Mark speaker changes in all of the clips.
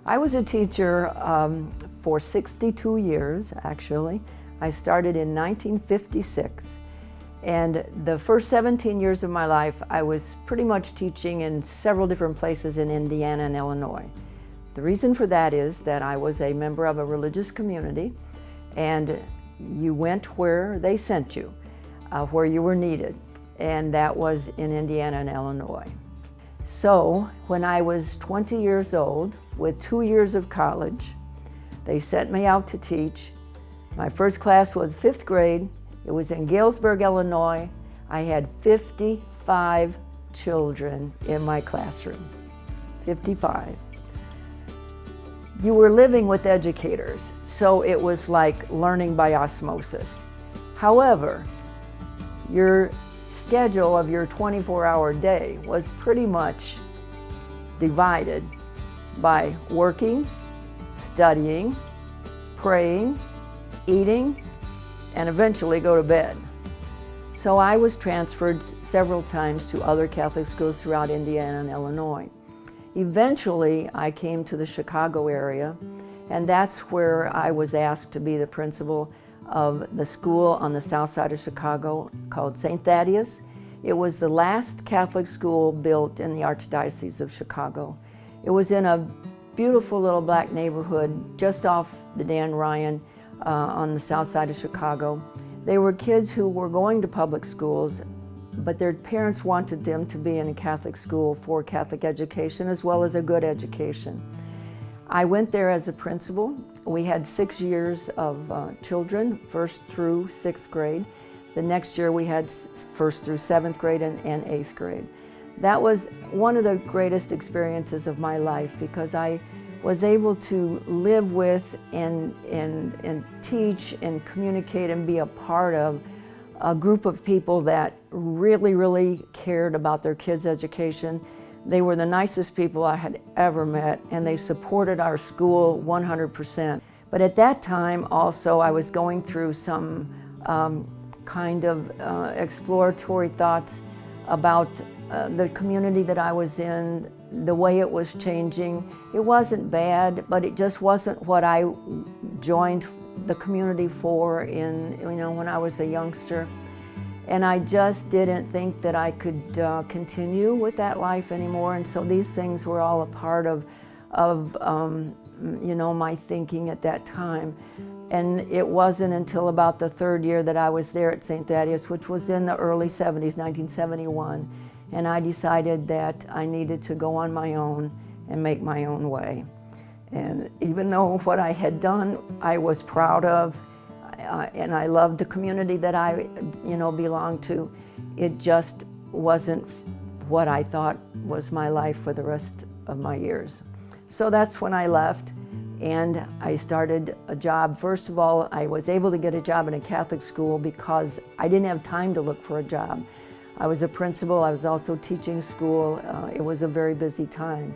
Speaker 1: I was a teacher for 62 years, actually. I started in 1956, and the first 17 years of my life, I was pretty much teaching in several different places in Indiana and Illinois. The reason for that is that I was a member of a religious community, and you went where they sent you, where you were needed, and that was in Indiana and Illinois. So when I was 20 years old, with 2 years of college, they sent me out to teach. My first class was 5th grade. It was in Galesburg, Illinois. I had 55 children in my classroom, 55. You were living with educators, so it was like learning by osmosis. However, your schedule of your 24-hour day was pretty much divided by working, studying, praying, eating, and eventually go to bed. So I was transferred several times to other Catholic schools throughout Indiana and Illinois. Eventually, I came to the Chicago area, and that's where I was asked to be the principal of the school on the south side of Chicago called St. Thaddeus. It was the last Catholic school built in the Archdiocese of Chicago. It was in a beautiful little black neighborhood just off the Dan Ryan on the south side of Chicago. They were kids who were going to public schools, but their parents wanted them to be in a Catholic school for Catholic education as well as a good education. I went there as a principal. We had 6 years of children, 1st through 6th grade. The next year we had 1st through 7th grade and 8th grade. That was one of the greatest experiences of my life because I was able to live with and teach and communicate and be a part of a group of people that really cared about their kids' education. They were the nicest people I had ever met, and they supported our school 100%. But at that time also I was going through some kind of exploratory thoughts about the community that I was in, the way it was changing. It wasn't bad, but it just wasn't what I joined the community for when I was a youngster. And I just didn't think that I could continue with that life anymore. And so these things were all a part of my thinking at that time. And it wasn't until about the 3rd year that I was there at St. Thaddeus, which was in the early 70s, 1971. And I decided that I needed to go on my own and make my own way. And even though what I had done, I was proud of, and I loved the community that I, belonged to, it just wasn't what I thought was my life for the rest of my years. So that's when I left, and I started a job. First of all, I was able to get a job in a Catholic school because I didn't have time to look for a job. I was a principal, I was also teaching school. It was a very busy time.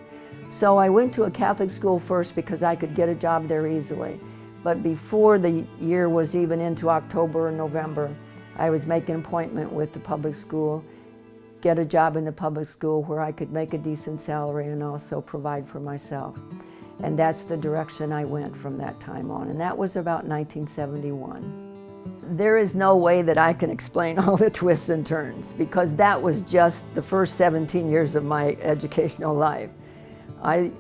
Speaker 1: So I went to a Catholic school first because I could get a job there easily. But before the year was even into October or November, I was making an appointment with the public school, get a job in the public school where I could make a decent salary and also provide for myself. And that's the direction I went from that time on, and that was about 1971. There is no way that I can explain all the twists and turns because that was just the first 17 years of my educational life. I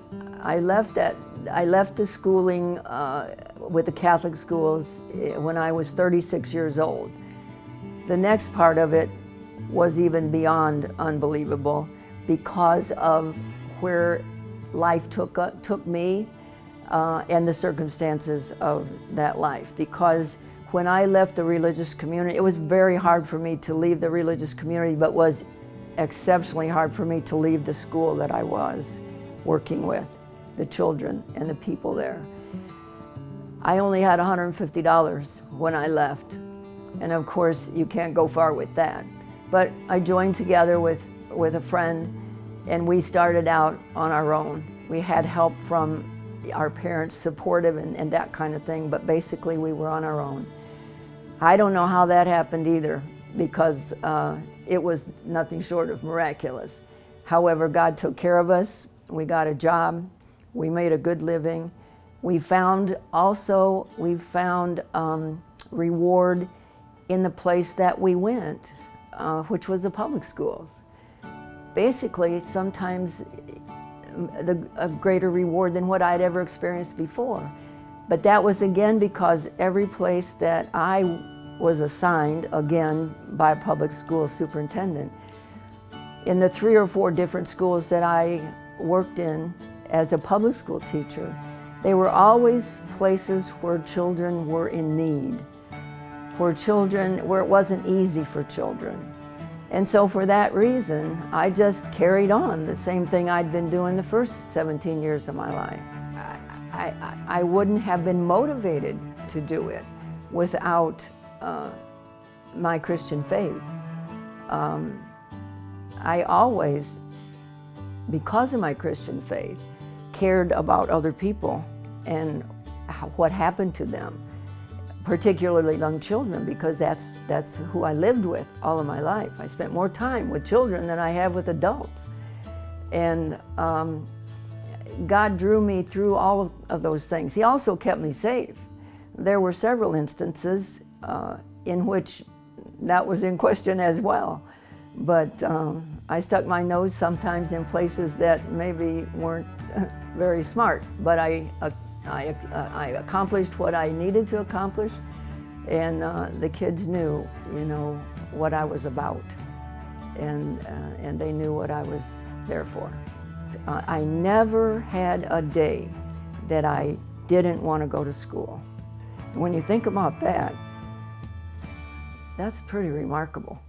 Speaker 1: left the schooling with the Catholic schools when I was 36 years old. The next part of it was even beyond unbelievable because of where life took me and the circumstances of that life. Because when I left the religious community, it was very hard for me to leave the religious community, but was exceptionally hard for me to leave the school that I was working with, the children and the people there. I only had $150 when I left, and of course you can't go far with that. But I joined together with a friend, and we started out on our own. We had help from our parents, supportive and that kind of thing, but basically we were on our own. I don't know how that happened either, because it was nothing short of miraculous. However, God took care of us. We got a job. We made a good living. We found reward in the place that we went, which was the public schools. Basically, sometimes a greater reward than what I'd ever experienced before. But that was again because every place that I was assigned, again by a public school superintendent, in the 3 or 4 different schools that I worked in as a public school teacher, they were always places where children were in need, where it wasn't easy for children. And so for that reason, I just carried on the same thing I'd been doing the first 17 years of my life. I wouldn't have been motivated to do it without my Christian faith. I always, because of my Christian faith, cared about other people and what happened to them, particularly young children, because that's who I lived with all of my life. I spent more time with children than I have with adults. And God drew me through all of those things. He also kept me safe. There were several instances in which that was in question as well. But I stuck my nose sometimes in places that maybe weren't very smart, but I accomplished what I needed to accomplish, and the kids knew, what I was about, and they knew what I was there for. I never had a day that I didn't want to go to school. When you think about that, that's pretty remarkable.